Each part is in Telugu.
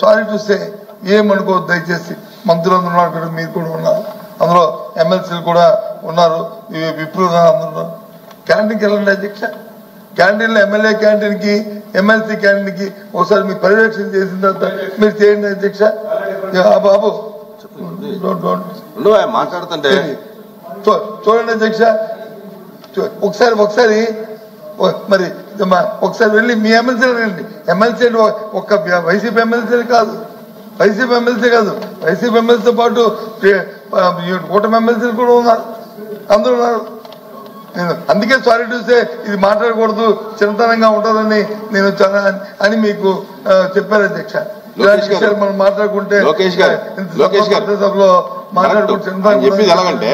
సారీ టు సే ఏమనుకోవద్దు దయచేసి. మంత్రులందరూ ఉన్నారు కదా, మీరు కూడా ఉన్నారు, అందులో ఎమ్మెల్సీలు కూడా ఉన్నారు, విప్రులు అందరూ. క్యాంటీన్కి వెళ్ళండి అధ్యక్ష. క్యాంటీన్లో ఎమ్మెల్యే క్యాంటీన్కి ఎమ్మెల్సీ క్యాంటీన్కి ఒకసారి మీరు పర్యవేక్షణ చేసిన తర్వాత మీరు చేయండి అధ్యక్ష. బాబు మాట్లాడుతుంటే చూడండి అధ్యక్ష, ఒకసారి మరి ఒకసారి వెళ్ళి మీ ఎమ్మెల్సీ రండి. ఎమ్మెల్సీ ఒక్క వైసీపీ ఎమ్మెల్సీ కాదు, వైసీపీ ఎమ్మెల్సీతో పాటు కూటమి ఎమ్మెల్సీలు కూడా ఉన్నారు, అందరూ ఉన్నారు. అందుకే సారీ టు సే ఇది మాట్లాడకూడదు, చిన్నతనంగా ఉంటుందని నేను చాలా అని మీకు చెప్పారు అధ్యక్ష. మనం మాట్లాడుకుంటే సభలో మాట్లాడుకుంటే ఎలాగంటే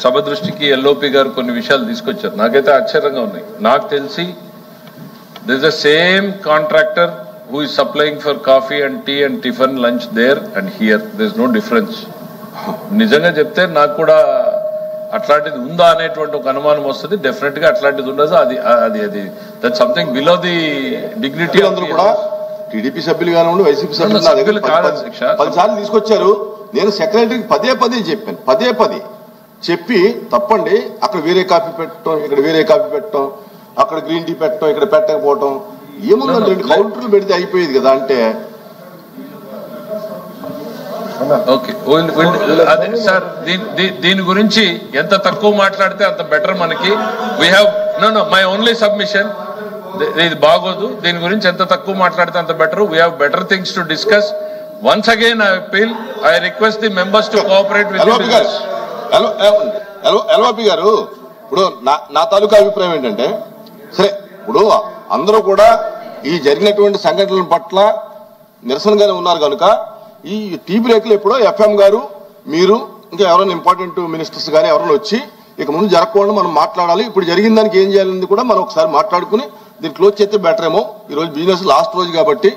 సభ దృష్టికి ఎల్ఓపి గారు కొన్ని విషయాలు తీసుకొచ్చారు. నాకైతే ఆశ్చర్యంగా ఉన్నాయి. నాకు తెలిసి this the same contractor who is supplying for coffee and tea and tiffin lunch there and here. There is no difference. నిజంగా చెప్తే నాకు కూడా అట్లాంటిది ఉందా అనేటువంటి ఒక అనుమానం వస్తుంది. డెఫినెట్ గా అట్లాంటిది ఉండదు. అది that something below the dignity. అందరూ కూడా టీడీపీ సభ్యులు కానివ్వండి, వైసీపీ సభ్యులు కాదు, 10 సార్లు తీసుకొచ్చారు. నేను సెక్రటరీకి పదే చెప్పాను, పదే చెప్పి తప్పండి, అక్కడ వేరే కాఫీ పెట్టడం, ఇక్కడ వేరే కాఫీ పెట్టడం, అక్కడ గ్రీన్ టీ పెట్టడం, ఇక్కడ పెట్టకపోవటం ఏముందంటే 2 కౌంటర్లు పెడితే అయిపోయేది కదా. అంటే అదే సార్, దీని గురించి ఎంత తక్కువ మాట్లాడితే అంత బెటర్ మనకి. We have my only submission, ఇది బాగోదు. దీని గురించి ఎంత తక్కువ మాట్లాడితే అంత better. We have better things to discuss. Once again I appeal, I request the members to cooperate with LOP గారు. ఇప్పుడు నా తాలూకా అభిప్రాయం ఏంటంటే, సరే ఇప్పుడు అందరూ కూడా ఈ జరిగినటువంటి సంఘటనల పట్ల నిరసనగానే ఉన్నారు కనుక ఈ టీ బ్రేక్లు ఎప్పుడో ఎఫ్ఎం గారు, మీరు, ఇంకా ఎవరైనా ఇంపార్టెంట్ మినిస్టర్స్ కానీ ఎవరైనా వచ్చి ఇక ముందు జరగకుండా మనం మాట్లాడాలి. ఇప్పుడు జరిగిన దానికి ఏం చేయాలని కూడా మనం ఒకసారి మాట్లాడుకుని దీన్ని క్లోజ్ చేస్తే బెటర్ ఏమో. ఈ రోజు బిజినెస్ లాస్ట్ రోజు కాబట్టి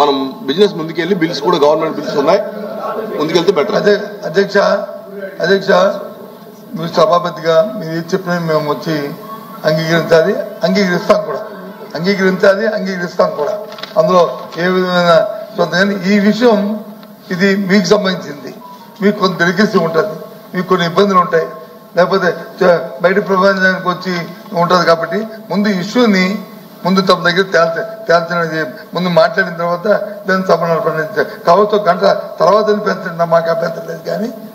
మనం బిజినెస్ ముందుకెళ్ళి బిల్స్ కూడా గవర్నమెంట్ బిల్స్ ఉన్నాయి, ముందుకెళ్తే బెటర్. అధ్యక్ష మీరు సభాపతిగా మీరు ఏది చెప్పినా మేము వచ్చి అంగీకరించాలి, కూడా. అందులో ఏ విధమైన ఈ విషయం ఇది మీకు సంబంధించింది. మీకు కొంత డెలికేసీ ఉంటుంది, మీకు కొన్ని ఇబ్బందులు ఉంటాయి, లేకపోతే బయట ప్రపంచానికి వచ్చి ఉంటుంది. కాబట్టి ముందు ఇష్యూని తమ దగ్గర తేల్చడానికి ముందు మాట్లాడిన తర్వాత దాన్ని సభ నడపండి. కావచ్చు గంట తర్వాత పెంచండి, మాకు అభ్యంతరం లేదు. కానీ